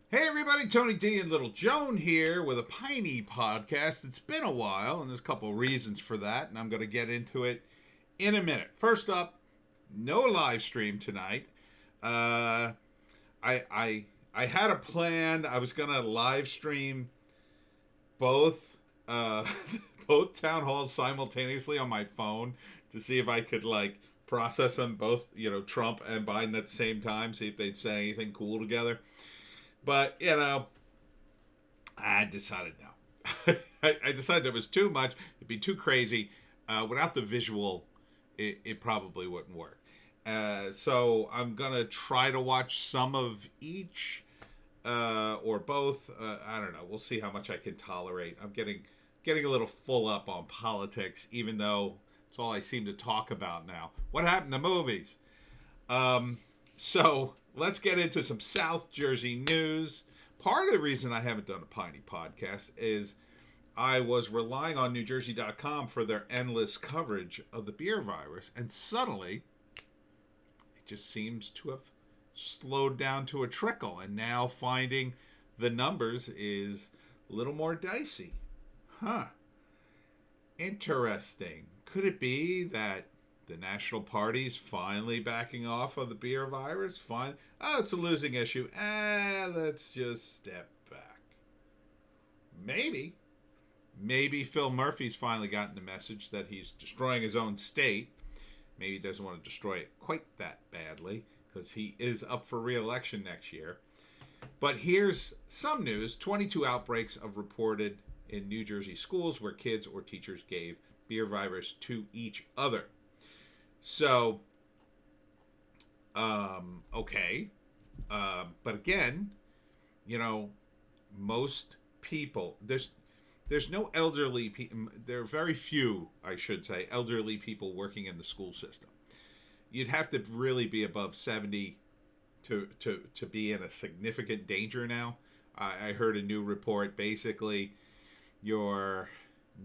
Hey everybody, Tony D and Little Joan here with a Piney podcast. It's been a while, and there's a couple reasons for that, and I'm going to get into it in a minute. First up, no live stream tonight. Uh, I had a plan. I was going to live stream both both town halls simultaneously on my phone to see if I could process them both, Trump and Biden at the same time, see if they'd say anything cool together. But, I decided no. I decided it was too much. It'd be too crazy. Without the visual, it probably wouldn't work. So I'm going to try to watch some of each or both. I don't know. We'll see how much I can tolerate. I'm getting a little full up on politics, even though it's all I seem to talk about now. What happened to movies? So let's get into some South Jersey news. Part of the reason I haven't done a Piney podcast is I was relying on NewJersey.com for their endless coverage of the beer virus, and suddenly it just seems to have slowed down to a trickle, and now finding the numbers is a little more dicey. Huh. Interesting. Could it be that the national party's finally backing off of the beer virus? Fine. Oh, it's a losing issue. Let's just step back. Maybe. Maybe Phil Murphy's finally gotten the message that he's destroying his own state. Maybe he doesn't want to destroy it quite that badly because he is up for re-election next year. But here's some news. 22 outbreaks of reported in New Jersey schools where kids or teachers gave beer virus to each other. So, okay. But again, most people, there's no elderly people, there are very few, I should say, elderly people working in the school system. You'd have to really be above 70 to be in a significant danger now. I heard a new report. Basically, you're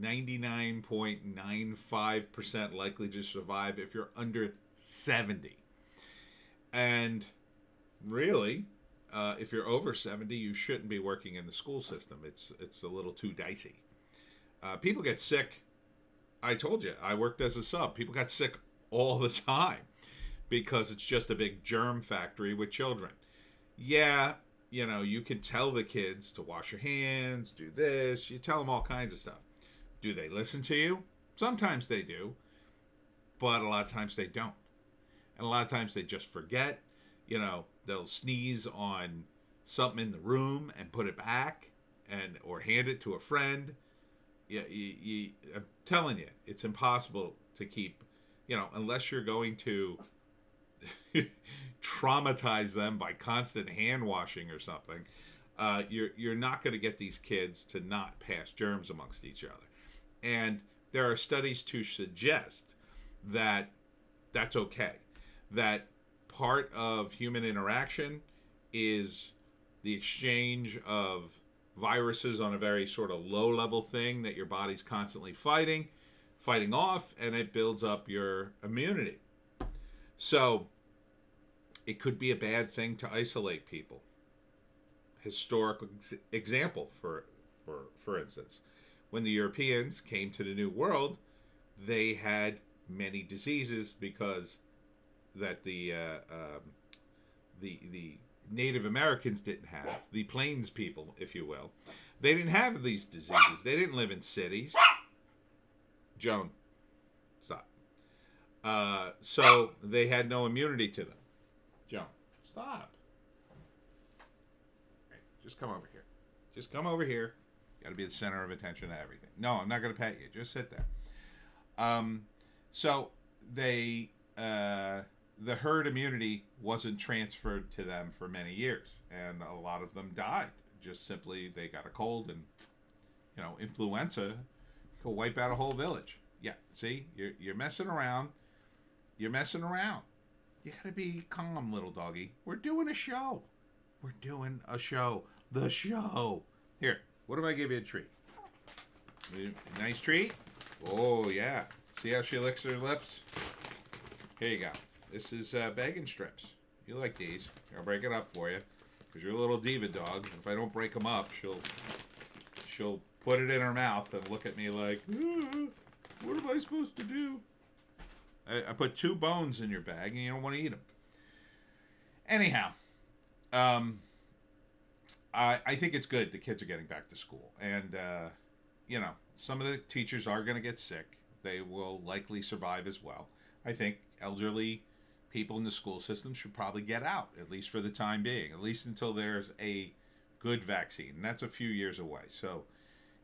99.95% likely to survive if you're under 70. And really, if you're over 70, you shouldn't be working in the school system. It's a little too dicey. People get sick. I told you, I worked as a sub. People got sick all the time because it's just a big germ factory with children. Yeah, you can tell the kids to wash your hands, do this. You tell them all kinds of stuff. Do they listen to you? Sometimes they do, but a lot of times they don't. And a lot of times they just forget. They'll sneeze on something in the room and put it back, or hand it to a friend. Yeah, I'm telling you, it's impossible to keep, unless you're going to traumatize them by constant hand washing or something. You're not going to get these kids to not pass germs amongst each other. And there are studies to suggest that that's okay. That part of human interaction is the exchange of viruses on a very sort of low level thing that your body's constantly fighting off, and it builds up your immunity. So it could be a bad thing to isolate people. Historical example, for instance. When the Europeans came to the New World, they had many diseases because that the Native Americans didn't have, the Plains people, if you will. They didn't have these diseases. They didn't live in cities. Joan, stop. So they had no immunity to them. Joan, stop. Hey, just come over here. Just come over here. Got to be the center of attention to everything. No, I'm not going to pet you. Just sit there. So they, the herd immunity wasn't transferred to them for many years, and a lot of them died. Just simply, they got a cold, and influenza could wipe out a whole village. Yeah, see, you're messing around. You're messing around. You got to be calm, little doggy. We're doing a show. We're doing a show. The show. Here. What if I give you a treat? Nice treat? Oh, yeah. See how she licks her lips? Here you go. This is bacon strips. You like these. I'll break it up for you. because you're a little diva dog. If I don't break them up, she'll put it in her mouth and look at me like, what am I supposed to do? I put 2 bones in your bag, and you don't want to eat them. Anyhow, I think it's good the kids are getting back to school. And, some of the teachers are going to get sick. They will likely survive as well. I think elderly people in the school system should probably get out, at least for the time being, at least until there's a good vaccine. And that's a few years away. So,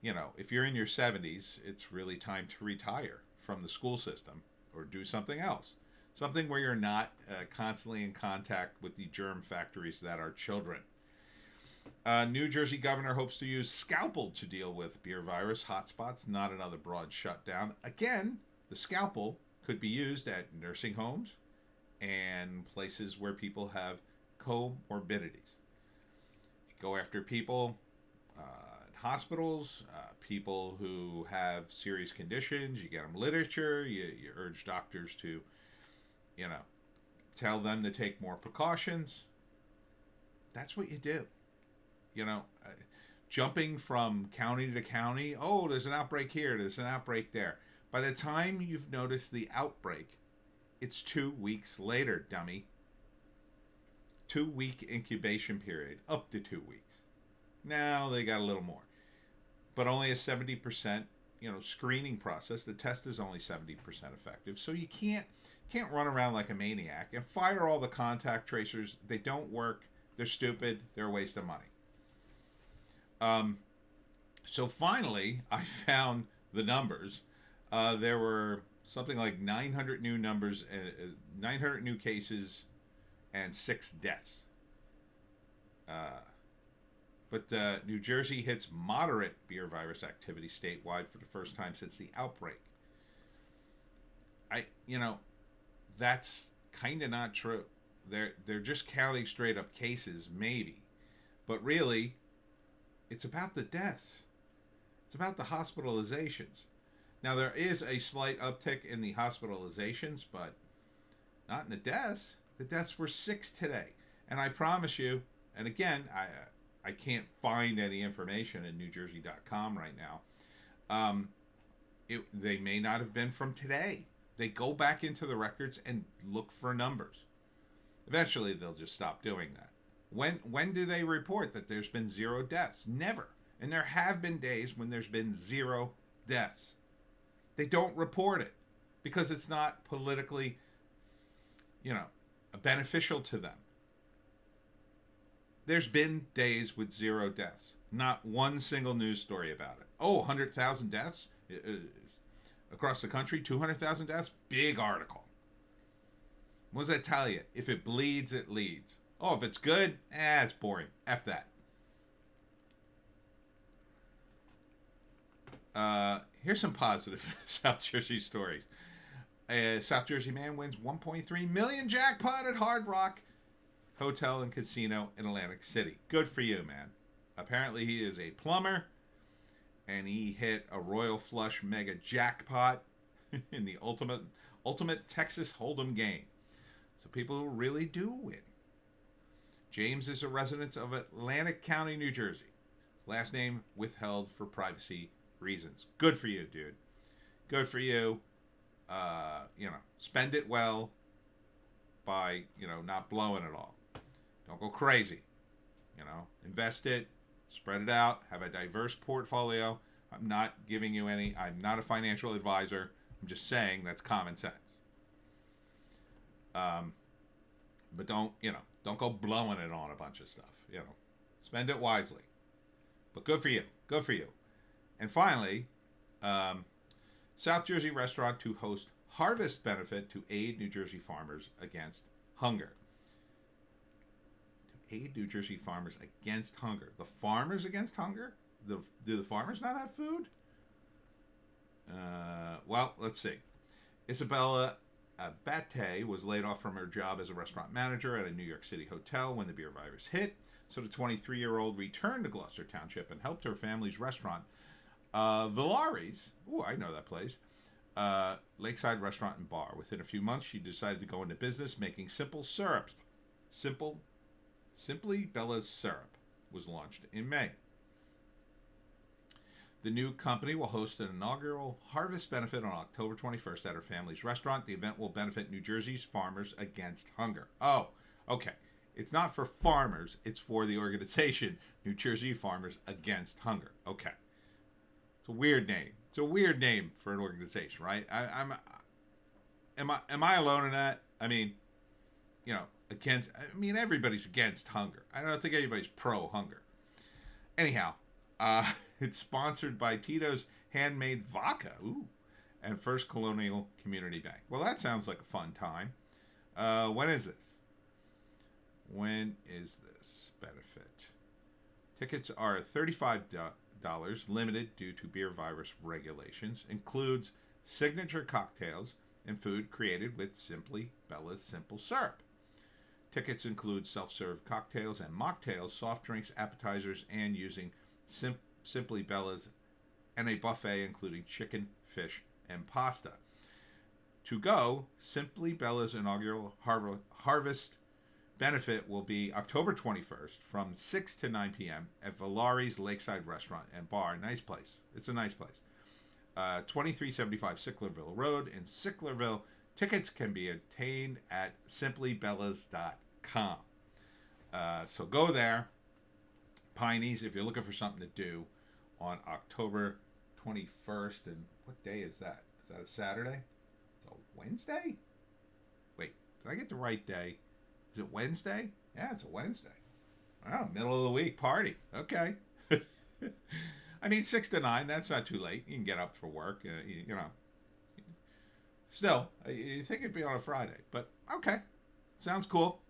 if you're in your 70s, it's really time to retire from the school system or do something else. Something where you're not constantly in contact with the germ factories that are children. New Jersey governor hopes to use scalpel to deal with beer virus hotspots, not another broad shutdown. Again, the scalpel could be used at nursing homes and places where people have comorbidities. Go after people in hospitals, people who have serious conditions. You get them literature. You urge doctors to, tell them to take more precautions. That's what you do. Jumping from county to county. Oh, there's an outbreak here. There's an outbreak there. By the time you've noticed the outbreak, it's 2 weeks later, dummy. 2-week incubation period, up to 2 weeks. Now they got a little more, but only a 70%, screening process. The test is only 70% effective, so you can't run around like a maniac and fire all the contact tracers. They don't work. They're stupid. They're a waste of money. So finally, I found the numbers. There were something like 900 new numbers, 900 new cases, and 6 deaths. But New Jersey hits moderate beer virus activity statewide for the first time since the outbreak. That's kind of not true. They're just counting straight up cases, maybe, but really, it's about the deaths. It's about the hospitalizations. Now, there is a slight uptick in the hospitalizations, but not in the deaths. The deaths were 6 today. And I promise you, and again, I can't find any information in NewJersey.com right now. They may not have been from today. They go back into the records and look for numbers. Eventually, they'll just stop doing that. When do they report that there's been 0 deaths? Never. And there have been days when there's been 0 deaths. They don't report it because it's not politically, beneficial to them. There's been days with 0 deaths. Not one single news story about it. Oh, 100,000 deaths across the country, 200,000 deaths? Big article. What does that tell you? If it bleeds, it leads. Oh, if it's good, it's boring. F that. Here's some positive South Jersey stories. A South Jersey man wins $1.3 million jackpot at Hard Rock Hotel and Casino in Atlantic City. Good for you, man. Apparently he is a plumber, and he hit a Royal Flush mega jackpot in the ultimate Texas Hold'em game. So people really do win. James is a resident of Atlantic County, New Jersey. Last name withheld for privacy reasons. Good for you, dude. Good for you. Spend it well by, not blowing it all. Don't go crazy. Invest it, spread it out, have a diverse portfolio. I'm not giving you I'm not a financial advisor. I'm just saying that's common sense. But don't go blowing it on a bunch of stuff. Spend it wisely. But good for you. Good for you. And finally, South Jersey restaurant to host harvest benefit to aid New Jersey farmers against hunger. To aid New Jersey farmers against hunger. The farmers against hunger? Do the farmers not have food? Well, let's see. Isabella Abate was laid off from her job as a restaurant manager at a New York City hotel when the beer virus hit. So the 23-year-old returned to Gloucester Township and helped her family's restaurant, Villari's. Ooh, I know that place. Lakeside Restaurant and Bar. Within a few months, she decided to go into business making simple syrups. Simple Simply Bella's syrup was launched in May. The new company will host an inaugural harvest benefit on October 21st at her family's restaurant. The event will benefit New Jersey's farmers against hunger. Oh, okay. It's not for farmers, it's for the organization New Jersey Farmers Against Hunger. Okay. It's a weird name. It's a weird name for an organization, right? Am I alone in that? I mean, everybody's against hunger. I don't think anybody's pro hunger. Anyhow, it's sponsored by Tito's Handmade Vodka, and First Colonial Community Bank. Well, that sounds like a fun time. When is this? When is this benefit? Tickets are $35, limited due to beer virus regulations. Includes signature cocktails and food created with Simply Bella's simple syrup. Tickets include self-serve cocktails and mocktails, soft drinks, appetizers, and using Simply Bella's and a buffet including chicken, fish, and pasta. To go, Simply Bella's inaugural harvest benefit will be October 21st from 6 to 9 p.m. at Valari's Lakeside Restaurant and Bar. Nice place. It's a nice place. 2375 Sicklerville Road in Sicklerville. Tickets can be obtained at simplybellas.com. So go there. Pineys, if you're looking for something to do on October 21st. And what day is that? Is that a Saturday? It's a Wednesday? Wait, did I get the right day? Is it Wednesday? Yeah, it's a Wednesday. Oh, middle of the week party. Okay. 6 to 9, that's not too late. You can get up for work, Still, you think it'd be on a Friday, but okay. Sounds cool.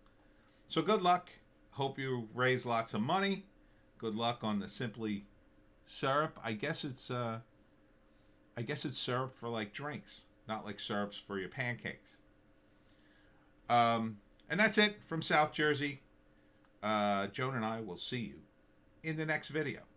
So good luck. Hope you raise lots of money. Good luck on the Simply syrup. I guess it's syrup for like drinks, not like syrups for your pancakes. And that's it from South Jersey. Joan and I will see you in the next video.